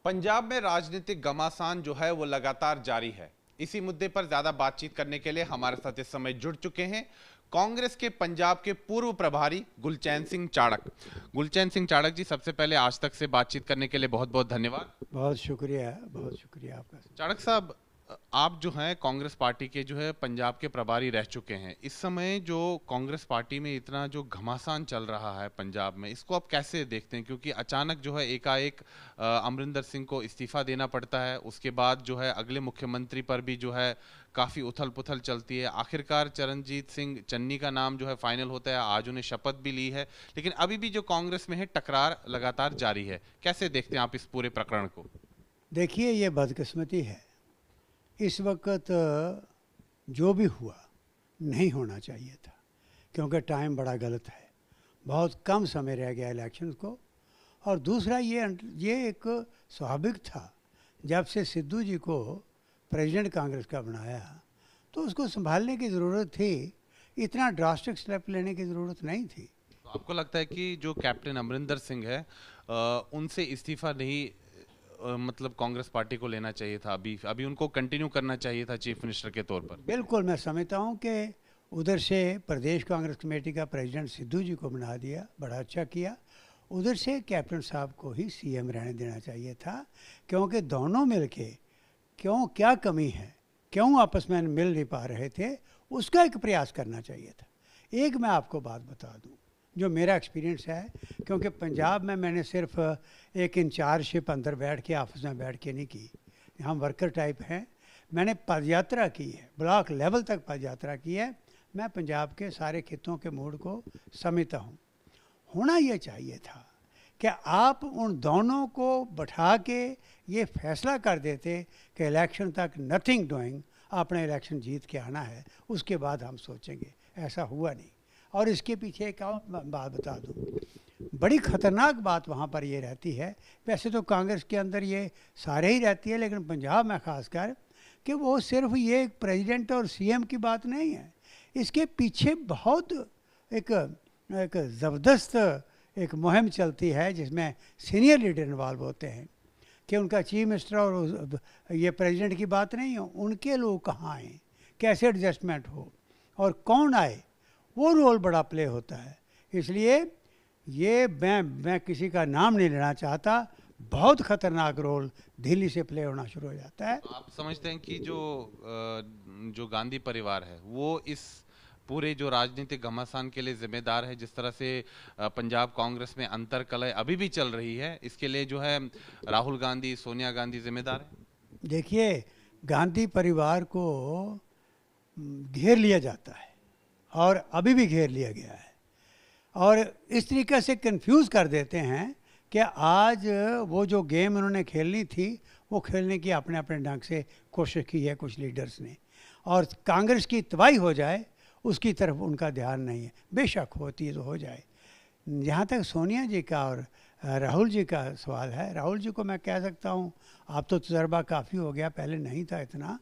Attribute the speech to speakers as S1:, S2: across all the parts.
S1: पंजाब में राजनीतिक घमासान जो है वो लगातार जारी है। इसी मुद्दे पर ज्यादा बातचीत करने के लिए हमारे साथ इस समय जुड़ चुके हैं कांग्रेस के पंजाब के पूर्व प्रभारी गुलचैन सिंह चाड़क। गुलचैन सिंह चाड़क जी, सबसे पहले आज तक से बातचीत करने के लिए बहुत बहुत धन्यवाद।
S2: बहुत शुक्रिया आपका।
S1: चाड़क साहब, आप जो हैं कांग्रेस पार्टी के जो है पंजाब के प्रभारी रह चुके हैं। इस समय जो कांग्रेस पार्टी में इतना जो घमासान चल रहा है पंजाब में, इसको आप कैसे देखते हैं? क्योंकि अचानक जो है एकाएक अमरिंदर सिंह को इस्तीफा देना पड़ता है, उसके बाद जो है अगले मुख्यमंत्री पर भी जो है काफी उथल पुथल चलती है। आखिरकार चरणजीत सिंह चन्नी का नाम जो है फाइनल होता है, आज उन्हें शपथ भी ली है, लेकिन अभी भी जो कांग्रेस में है टकरार लगातार जारी है। कैसे देखते हैं आप इस पूरे प्रकरण को?
S2: देखिए, ये बदकिस्मती है। इस वक्त जो भी हुआ नहीं होना चाहिए था, क्योंकि टाइम बड़ा गलत है। बहुत कम समय रह गया इलेक्शन को। और दूसरा ये एक स्वाभाविक था, जब से सिद्धू जी को प्रेसिडेंट कांग्रेस का बनाया तो उसको संभालने की ज़रूरत थी। इतना ड्रास्टिक स्टेप लेने की ज़रूरत नहीं थी।
S1: तो आपको लगता है कि जो कैप्टन अमरिंदर सिंह है उनसे इस्तीफा नहीं मतलब कांग्रेस पार्टी को लेना चाहिए था, अभी उनको कंटिन्यू करना चाहिए था चीफ मिनिस्टर के तौर पर?
S2: बिल्कुल, मैं समझता हूँ कि उधर से प्रदेश कांग्रेस कमेटी का प्रेसिडेंट सिद्धू जी को बना दिया, बड़ा अच्छा किया। उधर से कैप्टन साहब को ही सीएम रहने देना चाहिए था, क्योंकि दोनों मिलके क्या कमी है, क्यों आपस में मिल नहीं पा रहे थे, उसका एक प्रयास करना चाहिए था। एक मैं आपको बात बता दूं जो मेरा एक्सपीरियंस है, क्योंकि पंजाब में मैंने सिर्फ एक इंचार्जशिप अंदर बैठ के ऑफिस में बैठ के नहीं की, हम वर्कर टाइप हैं। मैंने पदयात्रा की है, ब्लॉक लेवल तक पदयात्रा की है। मैं पंजाब के सारे खितों के मूड को समझता हूँ। होना ये चाहिए था कि आप उन दोनों को बैठा के ये फैसला कर देते कि इलेक्शन तक नथिंग डूइंग, आपने इलेक्शन जीत के आना है, उसके बाद हम सोचेंगे। ऐसा हुआ नहीं। और इसके पीछे एक और बात बता दूं, बड़ी ख़तरनाक बात वहाँ पर ये रहती है। वैसे तो कांग्रेस के अंदर ये सारे ही रहती है, लेकिन पंजाब में ख़ासकर, कि वो सिर्फ ये प्रेसिडेंट और सीएम की बात नहीं है। इसके पीछे बहुत एक ज़बरदस्त एक मुहिम चलती है, जिसमें सीनियर लीडर इन्वॉल्व होते हैं। कि उनका चीफ मिनिस्टर और ये प्रेसिडेंट की बात नहीं है, उनके लोग कहाँ आए, कैसे एडजस्टमेंट हो और कौन आए, वो रोल बड़ा प्ले होता है। इसलिए ये मैं किसी का नाम नहीं लेना चाहता, बहुत ख़तरनाक रोल दिल्ली से प्ले होना शुरू हो जाता है।
S1: आप समझते हैं कि जो गांधी परिवार है वो इस पूरे जो राजनीतिक घमासान के लिए जिम्मेदार है? जिस तरह से पंजाब कांग्रेस में अंतर कलह अभी भी चल रही है, इसके लिए जो है राहुल गांधी, सोनिया गांधी जिम्मेदार है?
S2: देखिए, गांधी परिवार को घेर लिया जाता है और अभी भी घेर लिया गया है, और इस तरीके से कंफ्यूज कर देते हैं कि आज वो जो गेम उन्होंने खेलनी थी वो खेलने की अपने अपने ढंग से कोशिश की है कुछ लीडर्स ने, और कांग्रेस की तबाही हो जाए उसकी तरफ उनका ध्यान नहीं है। बेशक होती है तो हो जाए। जहाँ तक सोनिया जी का और राहुल जी का सवाल है, राहुल जी को मैं कह सकता हूँ, अब तो तजर्बा काफ़ी हो गया, पहले नहीं था इतना,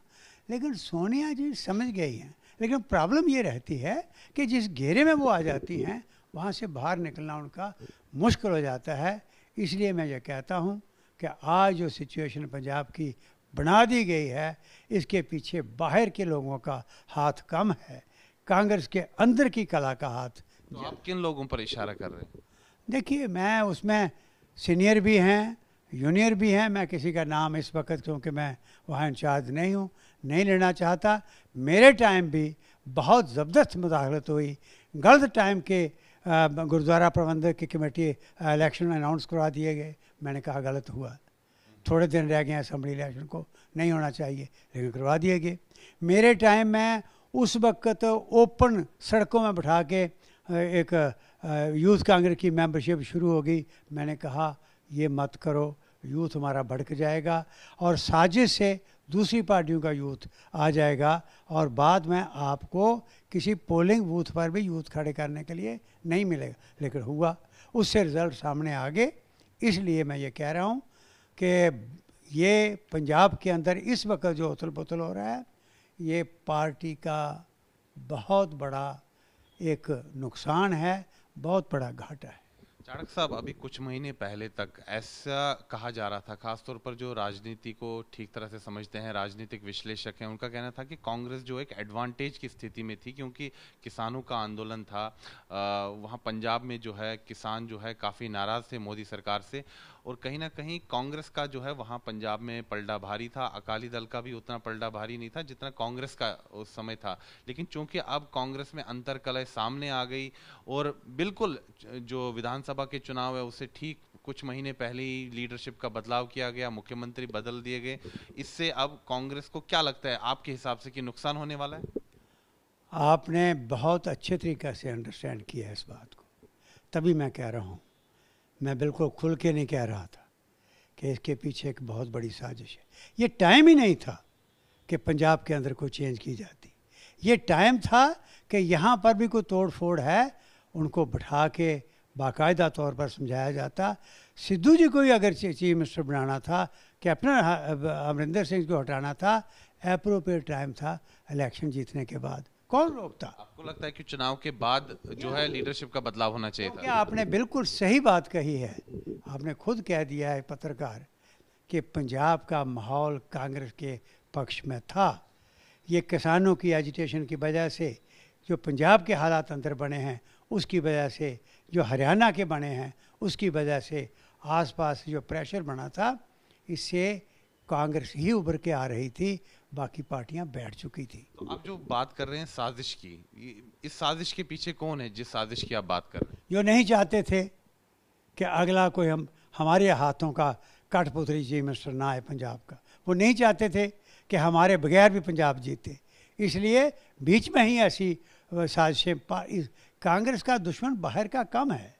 S2: लेकिन सोनिया जी समझ गई हैं। लेकिन प्रॉब्लम ये रहती है कि जिस घेरे में वो आ जाती हैं वहाँ से बाहर निकलना उनका मुश्किल हो जाता है। इसलिए मैं ये कहता हूँ कि आज जो सिचुएशन पंजाब की बना दी गई है, इसके पीछे बाहर के लोगों का हाथ कम है, कांग्रेस के अंदर की कला का हाथ।
S1: तो आप किन लोगों पर इशारा कर रहे हैं?
S2: देखिए, मैं उसमें सीनियर भी हैं, जूनियर भी हैं। मैं किसी का नाम इस वक्त, क्योंकि मैं वहाँ इंचार्ज नहीं हूँ, नहीं लेना चाहता। मेरे टाइम भी बहुत ज़बरदस्त मुदाखलत हुई। गलत टाइम के गुरुद्वारा प्रबंधक की कमेटी इलेक्शन अनाउंस करवा दिए गए। मैंने कहा गलत हुआ, थोड़े दिन रह गए असेंबली इलेक्शन को, नहीं होना चाहिए, लेकिन करवा दिए गए। मेरे टाइम में उस वक्त ओपन सड़कों में बैठा के एक यूथ कांग्रेस की मेंबरशिप शुरू हो गई। मैंने कहा ये मत करो, यूथ हमारा भड़क जाएगा और साजिश से दूसरी पार्टियों का यूथ आ जाएगा, और बाद में आपको किसी पोलिंग बूथ पर भी यूथ खड़े करने के लिए नहीं मिलेगा। लेकिन हुआ, उससे रिज़ल्ट सामने आ गए। इसलिए मैं ये कह रहा हूँ कि ये पंजाब के अंदर इस वक्त जो उथल पुथल हो रहा है, ये पार्टी का बहुत बड़ा एक नुकसान है, बहुत बड़ा घाटा है।
S1: चाणक्य साहब, अभी कुछ महीने पहले तक ऐसा कहा जा रहा था, खासतौर पर जो राजनीति को ठीक तरह से समझते हैं, राजनीतिक विश्लेषक हैं, उनका कहना था कि कांग्रेस जो एक एडवांटेज की स्थिति में थी, क्योंकि किसानों का आंदोलन था। वहाँ पंजाब में जो है किसान जो है काफ़ी नाराज़ थे मोदी सरकार से, और कहीं ना कहीं कांग्रेस का जो है वहाँ पंजाब में पलड़ा भारी था। अकाली दल का भी उतना पलड़ा भारी नहीं था जितना कांग्रेस का उस समय था। लेकिन चूंकि अब कांग्रेस में अंतर्कलह सामने आ गई, और बिल्कुल जो विधानसभा के चुनाव है उससे ठीक कुछ महीने पहले ही लीडरशिप का बदलाव किया गया, मुख्यमंत्री बदल दिए गए, इससे अब कांग्रेस को क्या लगता है आपके हिसाब से कि नुकसान होने वाला है?
S2: आपने बहुत अच्छे तरीके से अंडरस्टैंड किया इस बात को, तभी मैं कह रहा हूँ। मैं बिल्कुल खुल के नहीं कह रहा था कि इसके पीछे एक बहुत बड़ी साजिश है। ये टाइम ही नहीं था कि पंजाब के अंदर कोई चेंज की जाती। ये टाइम था कि यहाँ पर भी कोई तोड़ फोड़ है, उनको बिठा के बाकायदा तौर पर समझाया जाता। सिद्धू जी को ही अगर चीफ मिनिस्टर बनाना था, कैप्टन अमरिंदर सिंह को हटाना था, अप्रोप्रिएट टाइम था इलेक्शन जीतने के बाद। कौन रोकता?
S1: आपको लगता है कि चुनाव के बाद जो है लीडरशिप का बदलाव होना चाहिए
S2: क्या
S1: था?
S2: आपने बिल्कुल सही बात कही है। आपने खुद कह दिया है पत्रकार कि पंजाब का माहौल कांग्रेस के पक्ष में था। ये किसानों की एजिटेशन की वजह से जो पंजाब के हालात अंदर बने हैं, उसकी वजह से जो हरियाणा के बने हैं, उसकी वजह से आसपास जो प्रेशर बना था, इससे कांग्रेस ही उभर के आ रही थी, बाकी पार्टियां बैठ चुकी थी।
S1: तो आप जो बात कर रहे हैं साजिश की, इस साजिश के पीछे कौन है जिस साजिश की आप बात कर रहे हैं?
S2: जो नहीं चाहते थे कि अगला कोई हमारे हाथों का कठपुतली चीफ मिनिस्टर ना आए पंजाब का, वो नहीं चाहते थे कि हमारे बगैर भी पंजाब जीते, इसलिए बीच में ही ऐसी साजिशें। कांग्रेस का दुश्मन बाहर का कम है।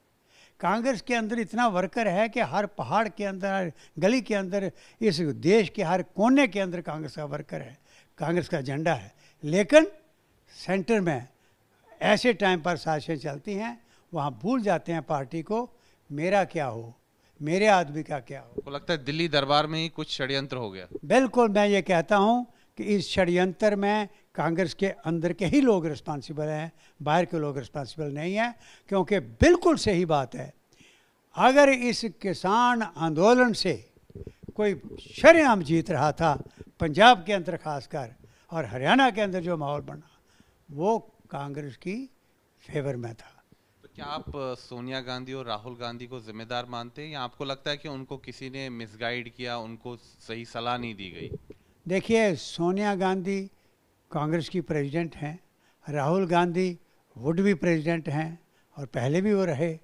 S2: कांग्रेस के अंदर इतना वर्कर है कि हर पहाड़ के अंदर, हर गली के अंदर, इस देश के हर कोने के अंदर कांग्रेस का वर्कर है, कांग्रेस का झंडा है। लेकिन सेंटर में ऐसे टाइम पर साजिशें चलती हैं, वहाँ भूल जाते हैं पार्टी को मेरा क्या हो, मेरे आदमी का क्या हो।
S1: आपको लगता है दिल्ली दरबार में ही कुछ षड्यंत्र हो गया?
S2: बिल्कुल, मैं ये कहता हूँ कि इस षड्यंत्र में कांग्रेस के अंदर के ही लोग रिस्पॉन्सिबल हैं, बाहर के लोग रिस्पॉन्सिबल नहीं हैं। क्योंकि बिल्कुल सही बात है, अगर इस किसान आंदोलन से कोई शरेआम जीत रहा था पंजाब के अंदर खासकर, और हरियाणा के अंदर जो माहौल बना, वो कांग्रेस की फेवर में था।
S1: तो क्या आप सोनिया गांधी और राहुल गांधी को जिम्मेदार मानते हैं, या आपको लगता है कि उनको किसी ने मिसगाइड किया, उनको सही सलाह नहीं दी गई?
S2: देखिए, सोनिया गांधी कांग्रेस की प्रेसिडेंट हैं, राहुल गांधी वुड भी प्रेसिडेंट हैं और पहले भी वो रहे।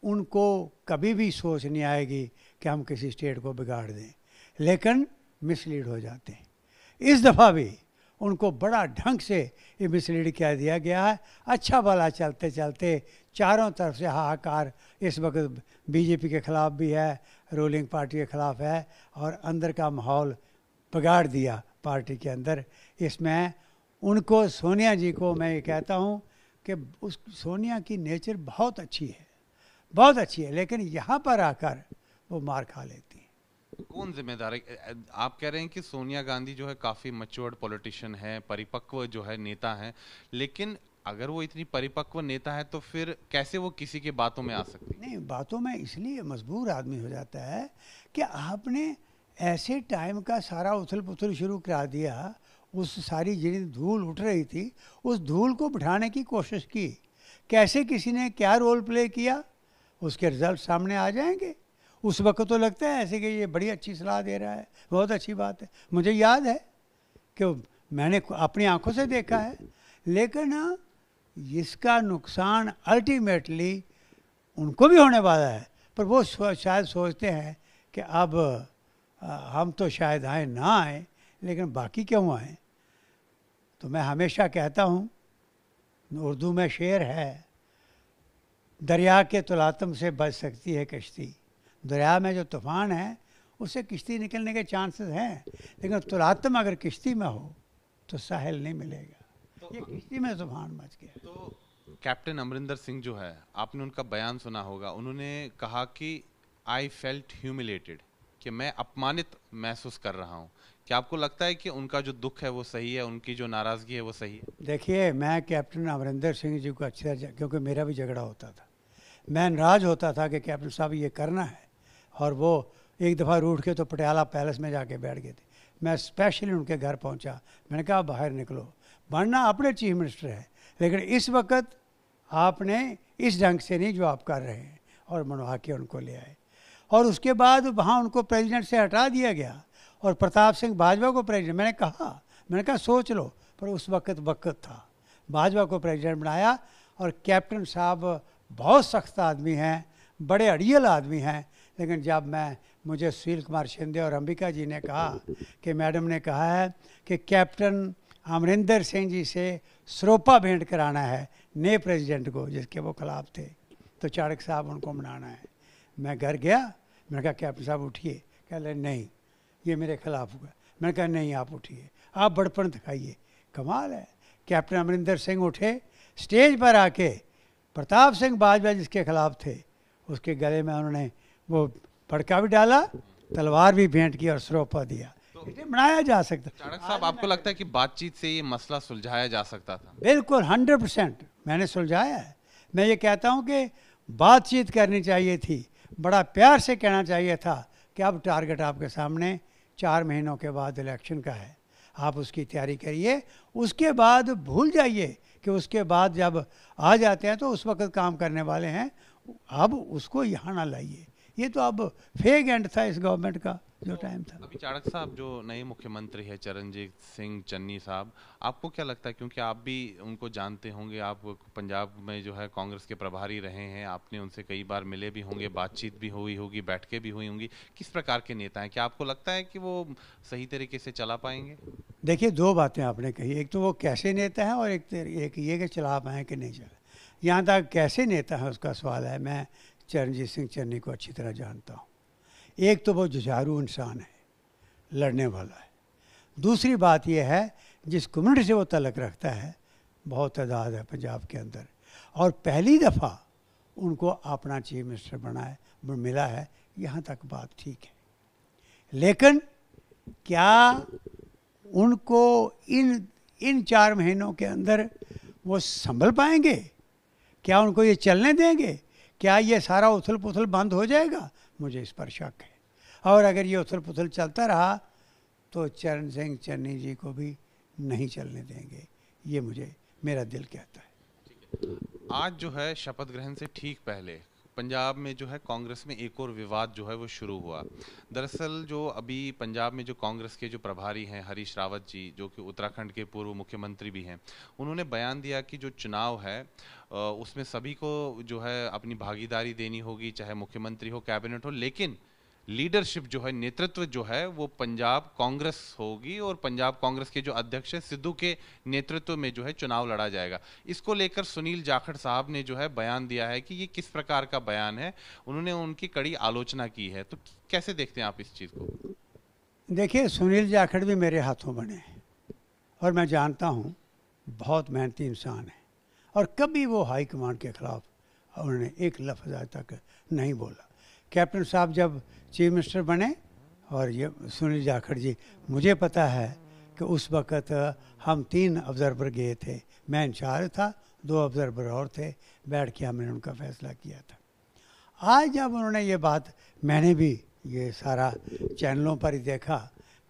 S2: उनको कभी भी सोच नहीं आएगी कि हम किसी स्टेट को बिगाड़ दें, लेकिन मिसलीड हो जाते हैं। इस दफ़ा भी उनको बड़ा ढंग से ये मिसलीड किया दिया गया है। अच्छा भला चलते चलते चारों तरफ से हाहाकार इस वक्त बीजेपी के ख़िलाफ़ भी है, रूलिंग पार्टी के ख़िलाफ़ है, और अंदर का माहौल बिगाड़ दिया पार्टी के अंदर। इसमें उनको, सोनिया जी को मैं ये कहता हूँ कि उस सोनिया की नेचर बहुत अच्छी है, बहुत अच्छी है, लेकिन यहाँ पर आकर वो मार खा लेती है।
S1: कौन जिम्मेदार है? आप कह रहे हैं कि सोनिया गांधी जो है काफी मैच्योर्ड पॉलिटिशियन है, परिपक्व जो है नेता है, लेकिन अगर वो इतनी परिपक्व नेता है तो फिर कैसे वो किसी के बातों में आ सकती है?
S2: नहीं, बातों में इसलिए मजबूर आदमी हो जाता है कि आपने ऐसे टाइम का सारा उथल पुथल शुरू करा दिया। उस सारी जितनी धूल उठ रही थी, उस धूल को बिठाने की कोशिश की। कैसे किसी ने क्या रोल प्ले किया, उसके रिजल्ट सामने आ जाएंगे। उस वक्त तो लगता है ऐसे कि ये बड़ी अच्छी सलाह दे रहा है, बहुत अच्छी बात है। मुझे याद है कि मैंने अपनी आंखों से देखा है, लेकिन इसका नुकसान अल्टीमेटली उनको भी होने वाला है। पर वो शायद सोचते हैं कि अब हम तो शायद आए ना आए, लेकिन बाकी क्यों आए। तो मैं हमेशा कहता हूँ, उर्दू में शेर है, दरिया के तुलातम से बच सकती है कश्ती। दरिया में जो तूफ़ान है उससे किश्ती निकलने के चांसेस हैं, लेकिन तुलातम अगर किश्ती में हो तो साहिल नहीं मिलेगा। तो ये किश्ती में तूफ़ान मच गया।
S1: तो कैप्टन अमरिंदर सिंह जो है, आपने उनका बयान सुना होगा, उन्होंने कहा कि आई फेल्ट ह्यूमिलेटेड, कि मैं अपमानित महसूस कर रहा हूँ। क्या आपको लगता है कि उनका जो दुख है वो सही है, उनकी जो नाराज़गी है वो सही है?
S2: देखिए, मैं कैप्टन अमरिंदर सिंह जी को अच्छी तरह, क्योंकि मेरा भी झगड़ा होता था, मैं नाराज़ होता था कि कैप्टन साहब ये करना है, और वो एक दफ़ा रूठ के तो पटियाला पैलेस में जाके बैठ गए थे। मैं स्पेशली उनके घर पहुंचा, मैंने कहा बाहर निकलो, बनना अपने चीफ मिनिस्टर है, लेकिन इस वक्त आपने इस ढंग से नहीं जो आप कर रहे हैं, और मनवा के उनको ले आए। और उसके बाद वहाँ उनको प्रेसिडेंट से हटा दिया गया और प्रताप सिंह बाजवा को प्रेसिडेंट, मैंने कहा सोच लो, पर उस वक्त था, बाजवा को प्रेसिडेंट बनाया। और कैप्टन साहब बहुत सख्त आदमी हैं, बड़े अड़ियल आदमी हैं, लेकिन जब मुझे सुशील कुमार शिंदे और अंबिका जी ने कहा कि मैडम ने कहा है कि कैप्टन अमरिंदर सिंह जी से सरोपा भेंट कराना है नए प्रेसिडेंट को, जिसके वो खिलाफ थे, तो चाणक साहब उनको मनाना है। मैं घर गया, मैंने कहा कैप्टन साहब उठिए, कह रहे नहीं ये मेरे खिलाफ हुआ। मैंने कहा नहीं आप उठिए, आप बड़पन दिखाइए। कमाल है, कैप्टन अमरिंदर सिंह उठे, स्टेज पर आके प्रताप सिंह बाजवा जिसके खिलाफ थे उसके गले में उन्होंने वो पड़का भी डाला, तलवार भी भेंट की और सरोपा दिया। इसे बनाया जा सकता।
S1: चाणक साहब, आपको लगता है कि बातचीत से ये मसला सुलझाया जा सकता था?
S2: बिल्कुल 100% मैंने सुलझाया है। मैं ये कहता हूँ कि बातचीत करनी चाहिए थी, बड़ा प्यार से कहना चाहिए था कि अब टारगेट आपके सामने 4 महीनों के बाद इलेक्शन का है, आप उसकी तैयारी करिए, उसके बाद भूल जाइए कि उसके बाद जब आ जाते हैं तो उस वक्त काम करने वाले हैं, अब उसको यहाँ ना लाइए। ये तो अब फेक एंड था इस गवर्नमेंट का जो टाइम था।
S1: अभी चाणक साहब जो नए मुख्यमंत्री है चरणजीत सिंह चन्नी साहब, आपको क्या लगता है, क्योंकि आप भी उनको जानते होंगे, आप पंजाब में जो है कांग्रेस के प्रभारी रहे हैं, आपने उनसे कई बार मिले भी होंगे, बातचीत भी हुई होगी, बैठकें भी हुई होंगी, किस प्रकार के नेता हैं? क्या आपको लगता है कि वो सही तरीके से चला पाएंगे?
S2: देखिए 2 बातें आपने कही, एक तो वो कैसे नेता हैं और एक ये कि चला पाएँ कि नहीं चला। यहाँ तक कैसे नेता है उसका सवाल है, मैं चरणजीत सिंह चन्नी को अच्छी तरह जानता हूँ। एक तो वो जुझारू इंसान है, लड़ने वाला है। दूसरी बात यह है जिस कम्युनिटी से वो तल्लक रखता है, बहुत तादाद है पंजाब के अंदर, और पहली दफ़ा उनको अपना चीफ मिनिस्टर मिला है, यहाँ तक बात ठीक है। लेकिन क्या उनको इन 4 महीनों के अंदर वो संभल पाएंगे? क्या उनको ये चलने देंगे? क्या ये सारा उथल पुथल बंद हो जाएगा? मुझे इस पर शक है। और अगर ये उथल पुथल चलता रहा तो चरण सिंह चन्नी जी को भी नहीं चलने देंगे, ये मेरा दिल कहता है।
S1: आज जो है शपथ ग्रहण से ठीक पहले पंजाब में जो है कांग्रेस में एक और विवाद जो है वो शुरू हुआ। दरअसल जो अभी पंजाब में जो कांग्रेस के जो प्रभारी हैं हरीश रावत जी, जो कि उत्तराखंड के पूर्व मुख्यमंत्री भी हैं, उन्होंने बयान दिया कि जो चुनाव है उसमें सभी को जो है अपनी भागीदारी देनी होगी, चाहे मुख्यमंत्री हो, कैबिनेट हो, लेकिन लीडरशिप जो है, नेतृत्व जो है वो पंजाब कांग्रेस होगी और पंजाब कांग्रेस के जो अध्यक्ष है सिद्धू के नेतृत्व में जो है चुनाव लड़ा जाएगा। इसको लेकर सुनील जाखड़ साहब ने जो है बयान दिया है कि ये किस प्रकार का बयान है, उन्होंने उनकी कड़ी आलोचना की है। तो कैसे देखते हैं आप इस चीज को?
S2: देखिए सुनील जाखड़ भी मेरे हाथों बने हैं और मैं जानता हूँ बहुत मेहनती इंसान है, और कभी वो हाई कमांड के खिलाफ उन्होंने एक लफ्ज़ आज तक नहीं बोला। कैप्टन साहब जब चीफ मिनिस्टर बने, और ये सुनील जाखड़ जी, मुझे पता है कि उस वक़्त हम 3 ऑब्जर्वर गए थे, मैं इंचार्ज था, 2 ऑब्जर्वर और थे, बैठ के हमने उनका फैसला किया था। आज जब उन्होंने ये बात, मैंने भी ये सारा चैनलों पर ही देखा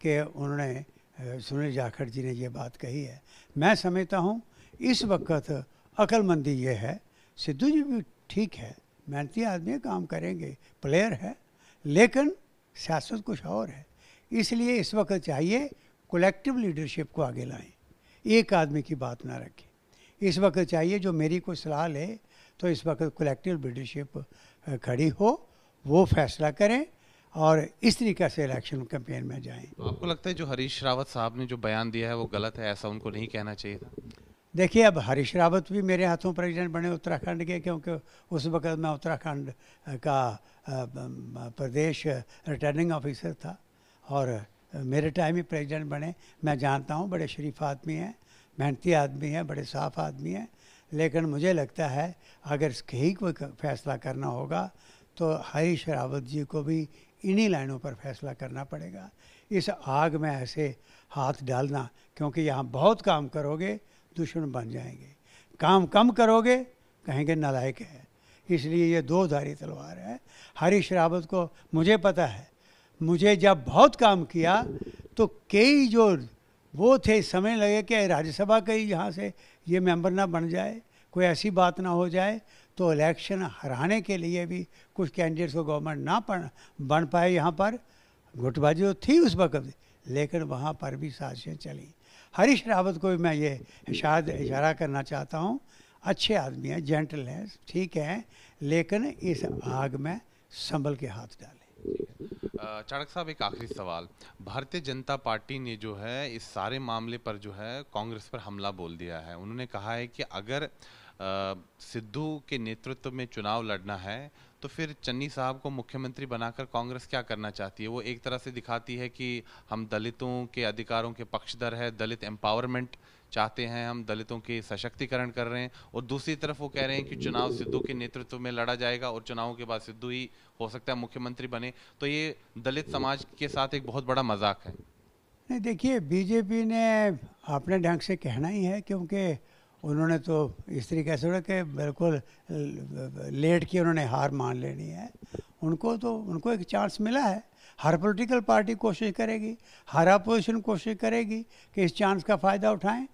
S2: कि उन्होंने सुनील जाखड़ जी ने ये बात कही है, मैं समझता हूँ इस वक्त अक्लमंदी ये है, सिद्धू जी भी ठीक है, मेहनती आदमी काम करेंगे, प्लेयर है, लेकिन सियासत कुछ और है। इसलिए इस वक्त चाहिए कलेक्टिव लीडरशिप को आगे लाएं, एक आदमी की बात ना रखें। इस वक्त चाहिए जो मेरी कोई सलाह ले तो इस वक्त कलेक्टिव लीडरशिप खड़ी हो, वो फैसला करें और इस तरीके से इलेक्शन कैंपेन में जाएं।
S1: आपको लगता है जो हरीश रावत साहब ने जो बयान दिया है वो गलत है, ऐसा उनको नहीं कहना चाहिए था?
S2: देखिए अब हरीश रावत भी मेरे हाथों प्रेसिडेंट बने उत्तराखंड के, क्योंकि उस वक्त मैं उत्तराखंड का प्रदेश रिटर्निंग ऑफिसर था और मेरे टाइम ही प्रेसिडेंट बने। मैं जानता हूँ बड़े शरीफ आदमी हैं, मेहनती आदमी हैं, बड़े साफ आदमी हैं, लेकिन मुझे लगता है अगर कहीं कोई फैसला करना होगा तो हरीश रावत जी को भी इन्हीं लाइनों पर फैसला करना पड़ेगा। इस आग में ऐसे हाथ डालना, क्योंकि यहाँ बहुत काम करोगे दुश्मन बन जाएंगे, काम कम करोगे कहेंगे नालायक है, इसलिए ये दो धारी तलवार है। हरीश रावत को मुझे पता है, मुझे जब बहुत काम किया तो कई जो वो थे समय लगे कि राज्यसभा के ही यहाँ से ये मेंबर ना बन जाए, कोई ऐसी बात ना हो जाए, तो इलेक्शन हराने के लिए भी कुछ कैंडिडेट्स को गवर्नमेंट ना बन पाए। यहाँ पर गुटबाजी तो थी उस वक्त, लेकिन वहाँ पर भी साजिशें चली। हरीश रावत को भी मैं ये शायद इशारा करना चाहता हूँ, अच्छे आदमी हैं, जेंटल हैं, ठीक हैं, लेकिन इस आग में संभल के हाथ डालें।
S1: चाणक्य साहब, एक आखिरी सवाल। भारतीय जनता पार्टी ने जो है इस सारे मामले पर जो है कांग्रेस पर हमला बोल दिया है। उन्होंने कहा है कि अगर सिद्धू के नेतृत्व में चुनाव लड़ना है तो फिर चन्नी साहब को मुख्यमंत्री बनाकर कांग्रेस क्या करना चाहती है। वो एक तरह से दिखाती है कि हम दलितों के अधिकारों के पक्षधर है, दलित एम्पावरमेंट चाहते हैं, हम दलितों के सशक्तिकरण कर रहे हैं, और दूसरी तरफ वो कह रहे हैं कि चुनाव सिद्धू के नेतृत्व में लड़ा जाएगा और चुनावों के बाद सिद्धू ही हो सकता है मुख्यमंत्री बने। तो ये दलित समाज के साथ एक बहुत बड़ा मजाक है।
S2: नहीं, देखिए, बीजेपी ने अपने ढंग से कहना ही है, क्योंकि उन्होंने तो इस तरीके से कि बिल्कुल लेट की उन्होंने हार मान लेनी है। उनको एक चांस मिला है। हर पॉलिटिकल पार्टी कोशिश करेगी, हर अपोजिशन कोशिश करेगी कि इस चांस का फ़ायदा उठाएं।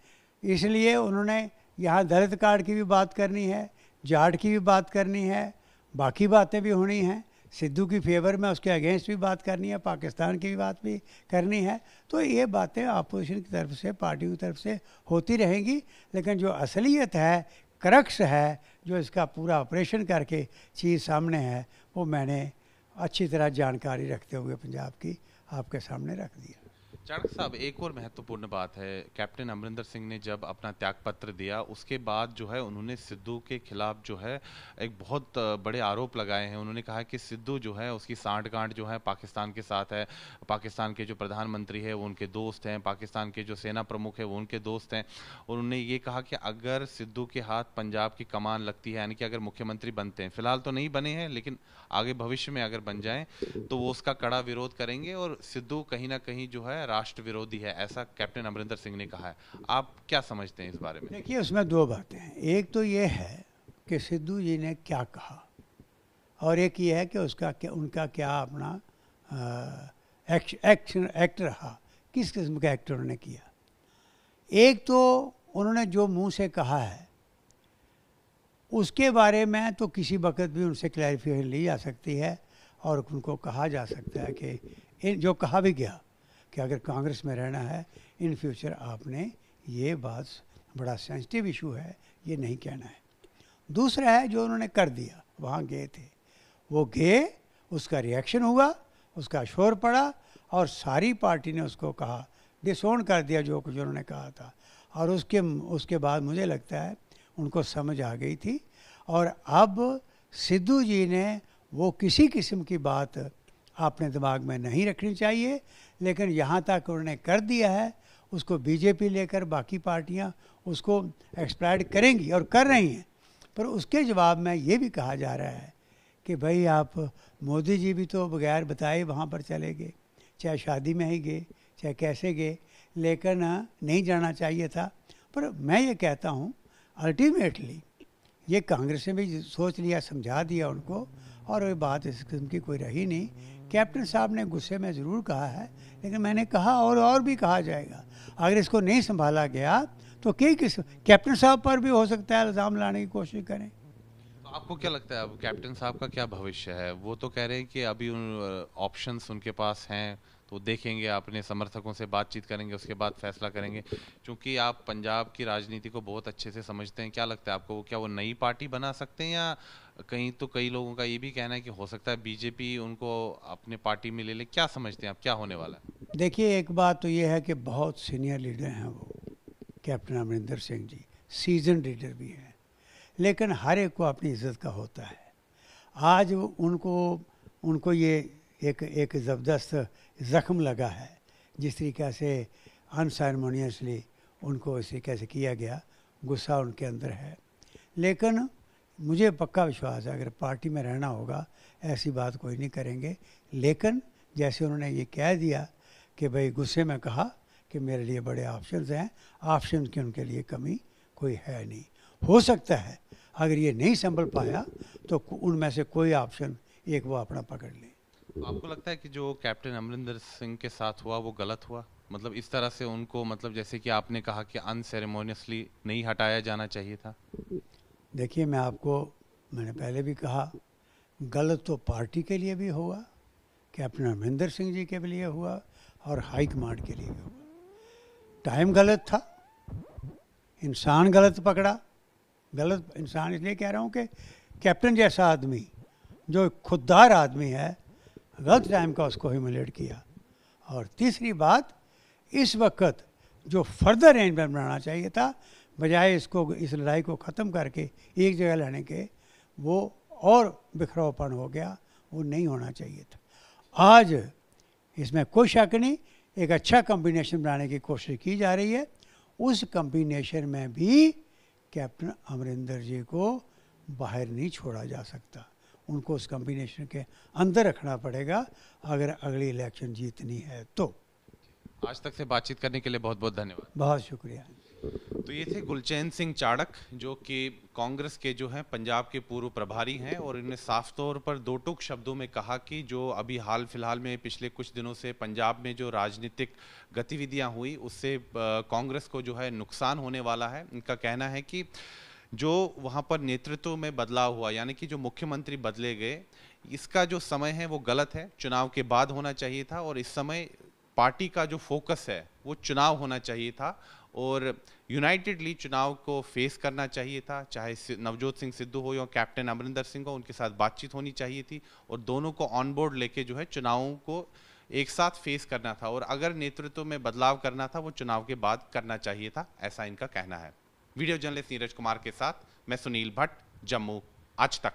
S2: इसलिए उन्होंने यहाँ दलित कार्ड की भी बात करनी है, जाट की भी बात करनी है, बाकी बातें भी होनी हैं, सिद्धू की फेवर में उसके अगेंस्ट भी बात करनी है, पाकिस्तान की भी बात भी करनी है। तो ये बातें अपोजिशन की तरफ से, पार्टी की तरफ से होती रहेंगी, लेकिन जो असलियत है, क्रक्स है, जो इसका पूरा ऑपरेशन करके चीज़ सामने है, वो मैंने अच्छी तरह जानकारी रखते हुए पंजाब की आपके सामने रख दिया।
S1: चाणक्य साहब, एक और महत्वपूर्ण बात है, कैप्टन अमरिंदर सिंह ने जब अपना त्यागपत्र दिया उसके बाद जो है उन्होंने सिद्धू के खिलाफ जो है एक बहुत बड़े आरोप लगाए हैं। उन्होंने कहा कि सिद्धू जो है उसकी सांठगांठ जो है पाकिस्तान के साथ है, पाकिस्तान के जो प्रधानमंत्री है वो उनके दोस्त हैं, पाकिस्तान के जो सेना प्रमुख है वो उनके दोस्त हैं। उन्होंने ये कहा कि अगर सिद्धू के हाथ पंजाब की कमान लगती है, यानी कि अगर मुख्यमंत्री बनते हैं, फिलहाल तो नहीं बने हैं लेकिन आगे भविष्य में अगर बन जाएं तो वो उसका कड़ा विरोध करेंगे और सिद्धू कहीं ना कहीं जो है राष्ट्र विरोधी है, ऐसा कैप्टन अमरिंदर सिंह ने कहा है। आप क्या समझते हैं इस बारे में?
S2: देखिए, उसमें दो बातें हैं। एक तो ये है कि सिद्धू जी ने क्या कहा, और एक ये है कि उनका क्या अपना एक्ट रहा, किस किस्म का एक्ट उन्होंने किया। एक तो उन्होंने जो मुंह से कहा है उसके बारे में तो किसी वक्त भी उनसे क्लैरिफिकेशन ली जा सकती है, और उनको कहा जा सकता है कि जो कहा भी गया कि अगर कांग्रेस में रहना है इन फ्यूचर आपने ये बात, बड़ा सेंसिटिव इशू है, ये नहीं कहना है। दूसरा है जो उन्होंने कर दिया, वहाँ गए थे, वो गए, उसका रिएक्शन हुआ, उसका शोर पड़ा, और सारी पार्टी ने उसको कहा, डिसोन कर दिया जो कुछ उन्होंने कहा था। और उसके बाद मुझे लगता है उनको समझ आ गई थी, और अब सिद्धू जी ने वो किसी किस्म की बात अपने दिमाग में नहीं रखनी चाहिए, लेकिन यहाँ तक उन्होंने कर दिया है, उसको बीजेपी लेकर बाकी पार्टियाँ उसको एक्सप्लॉइट करेंगी और कर रही हैं। पर उसके जवाब में ये भी कहा जा रहा है कि भाई आप, मोदी जी भी तो बगैर बताए वहाँ पर चले गए, चाहे शादी में ही गए, चाहे कैसे गए, लेकिन नहीं जाना चाहिए था। पर मैं ये कहता हूँ अल्टीमेटली ये कांग्रेस ने भी सोच लिया, समझा दिया उनको, और ये बात इस किस्म की कोई रही नहीं। कैप्टन साहब ने गुस्से में ज़रूर कहा है, लेकिन मैंने कहा और भी कहा जाएगा, अगर इसको नहीं संभाला गया तो कई किस्म कैप्टन साहब पर भी हो सकता है इल्ज़ाम लाने की कोशिश करें।
S1: तो आपको क्या लगता है अब कैप्टन साहब का क्या भविष्य है? वो तो कह रहे हैं कि अभी ऑप्शंस उनके पास हैं, तो देखेंगे, अपने समर्थकों से बातचीत करेंगे, उसके बाद फैसला करेंगे। क्योंकि आप पंजाब की राजनीति को बहुत अच्छे से समझते हैं, क्या लगता है आपको, क्या वो नई पार्टी बना सकते हैं, या कई लोगों का ये भी कहना है कि हो सकता है बीजेपी उनको अपने पार्टी में ले ले? क्या समझते हैं आप, क्या होने वाला है?
S2: देखिए, एक बात तो ये है कि बहुत सीनियर लीडर हैं वो, captain Amarinder Singh ji season leader भी हैं, लेकिन हर एक को अपनी इज्जत का होता है। आज उनको ये एक ज़बरदस्त ज़ख्म लगा है, जिस तरीक़े से अनसेरेमोनियसली उनको इस तरीके से किया गया, गुस्सा उनके अंदर है। लेकिन मुझे पक्का विश्वास है अगर पार्टी में रहना होगा ऐसी बात कोई नहीं करेंगे। लेकिन जैसे उन्होंने ये कह दिया कि भाई गुस्से में कहा कि मेरे लिए बड़े ऑप्शंस हैं, ऑप्शन की उनके लिए कमी कोई है नहीं। हो सकता है अगर ये नहीं संभल पाया तो उनमें से कोई ऑप्शन एक वो अपना पकड़ ले।
S1: आपको लगता है कि जो कैप्टन अमरिंदर सिंह के साथ हुआ वो गलत हुआ? मतलब इस तरह से उनको, मतलब जैसे कि आपने कहा कि अनसेरेमोनियसली नहीं हटाया जाना चाहिए था।
S2: देखिए, मैंने पहले भी कहा, गलत तो पार्टी के लिए भी हुआ, कैप्टन अमरिंदर सिंह जी के लिए हुआ और हाई कमांड के लिए भी हुआ। टाइम गलत था, इंसान गलत पकड़ा। गलत इंसान इसलिए कह रहा हूँ कि कैप्टन जैसा आदमी जो खुददार आदमी है, गलत टाइम का उसको ह्यूमिलेट किया। और तीसरी बात, इस वक्त जो फर्दर अरेंजमेंट बनाना चाहिए था, बजाय इस लड़ाई को ख़त्म करके एक जगह लाने के, वो और बिखरावपन हो गया, वो नहीं होना चाहिए था। आज इसमें कोई शक नहीं, एक अच्छा कम्बिनेशन बनाने की कोशिश की जा रही है। उस कम्बिनेशन में भी कैप्टन अमरिंदर जी को बाहर नहीं छोड़ा जा सकता, उनको उस कम्बिनेशन के अंदर रखना पड़ेगा अगर अगली इलेक्शन जीतनी है तो।
S1: आज तक से बातचीत करने के लिए बहुत बहुत धन्यवाद।
S2: बहुत शुक्रिया।
S1: तो ये थे गुलचैन सिंह चाड़क, जो कि कांग्रेस के जो हैं पंजाब के पूर्व प्रभारी हैं, और इन्होंने साफ तौर पर दो टूक शब्दों में कहा कि जो अभी हाल फिलहाल में पिछले कुछ दिनों से पंजाब में जो राजनीतिक गतिविधियां हुई उससे कांग्रेस को जो है नुकसान होने वाला है। इनका कहना है कि जो वहाँ पर नेतृत्व में बदलाव हुआ, यानी कि जो मुख्यमंत्री बदले गए, इसका जो समय है वो गलत है, चुनाव के बाद होना चाहिए था, और इस समय पार्टी का जो फोकस है वो चुनाव होना चाहिए था और यूनाइटेडली चुनाव को फेस करना चाहिए था। चाहे नवजोत सिंह सिद्धू हो या कैप्टन अमरिंदर सिंह हो, उनके साथ बातचीत होनी चाहिए थी और दोनों को ऑन बोर्ड लेके जो है चुनावों को एक साथ फेस करना था, और अगर नेतृत्व में बदलाव करना था वो चुनाव के बाद करना चाहिए था, ऐसा इनका कहना है। वीडियो जर्नलिस्ट नीरज कुमार के साथ मैं सुनील भट्ट, जम्मू आज तक।